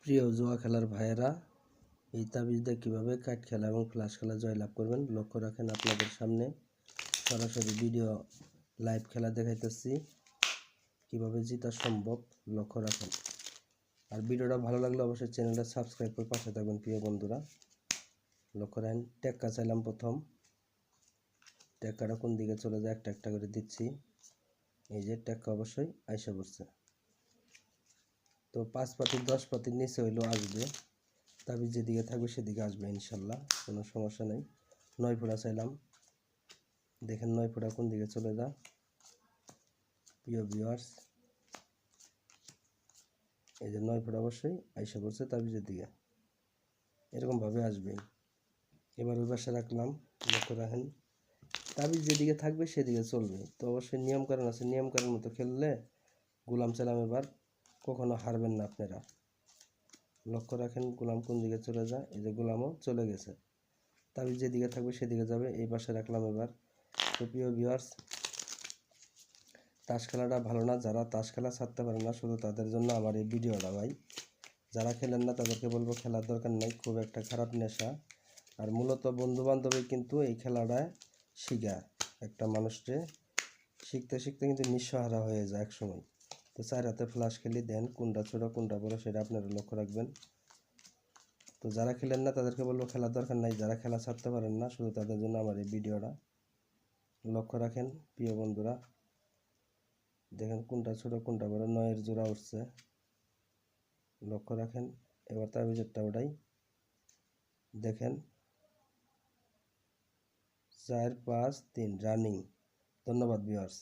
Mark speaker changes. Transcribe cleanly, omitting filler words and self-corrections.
Speaker 1: প্রিয় জুয়া খেলার ভাইয়েরা, এই তাবিজ দিয়ে কীভাবে কাঠ খেলা এবং ফ্লাশ খেলা জয়লাভ করবেন লক্ষ্য রাখেন। আপনাদের সামনে সরাসরি ভিডিও লাইভ খেলা দেখাইতেছি, কিভাবে জিতা সম্ভব লক্ষ্য রাখেন। আর ভিডিওটা ভালো লাগলে অবশ্যই চ্যানেলটা সাবস্ক্রাইব করে পাশে থাকবেন। প্রিয় বন্ধুরা লক্ষ্য রাখেন, টেক্কা চাইলাম প্রথম, টেক্কাটা কোন দিকে চলে যায় একটা একটা করে দিচ্ছি। এই যে টেক্কা অবশ্যই আইসা পড়ছে, তো 5 পাতি 10 পাতির নিচে হইলেও আসবে, তাবিজ যেদিকে থাকবে সেদিকে আসবে ইনশাল্লাহ, কোনো সমস্যা নেই। 9 ফোঁটা চাইলাম, দেখেন 9 ফোঁটা কোন দিকে চলে যায়। প্রিয় ভিউয়ার্স, এই যে 9 ফোঁটা অবশ্যই আইসা পড়ছে তাবিজের দিকে, এরকমভাবে আসবে। এবার ওই পাশে রাখলাম, লক্ষ্য রাখেন তাবিজ যেদিকে থাকবে সেদিকে চলবে। তো অবশ্যই নিয়মকানুন আছে, নিয়মকানুন মতো খেললে গোলাম চালাম এবার কখনো হারবেন না আপনারা। লক্ষ্য রাখেন গোলাম কোন দিকে চলে যায়, এই যে গোলামও চলে গেছে, তাবিজ যেদিকে থাকবে সেদিকে যাবে। এই পাশে রাখলাম এবার। তো প্রিয় ভিউয়ার্স, তাস খেলাটা ভালো না, যারা তাস খেলা ছাড়তে পারে না শুধু তাদের জন্য আমার এই ভিডিওটা ভাই। যারা খেলেন না তাদেরকে বলবো খেলার দরকার নেই, খুব একটা খারাপ নেশা। আর মূলত বন্ধু বান্ধবী কিন্তু এই খেলাটা শিখায় একটা মানুষকে, শিখতে শিখতে কিন্তু নিঃস্বহারা হয়ে যায় এক সময়। তো 4 হাতে ফ্লাশ খেলি দেন, কোনটা ছোটো কোনটা বড়ো সেটা আপনারা লক্ষ্য রাখবেন। তো যারা খেলেন না তাদেরকে বলবো খেলার দরকার নাই, যারা খেলা ছাড়তে পারেন না শুধু তাদের জন্য আমার এই ভিডিওটা। লক্ষ্য রাখেন প্রিয় বন্ধুরা, দেখেন কোনটা ছোটো কোনটা বড়ো, 9-এর জোড়া উঠছে, লক্ষ্য রাখেন। এবার তাবিজেরটা ওটাই দেখেন, 4 5 3 রানিং। ধন্যবাদ ভিউয়ার্স।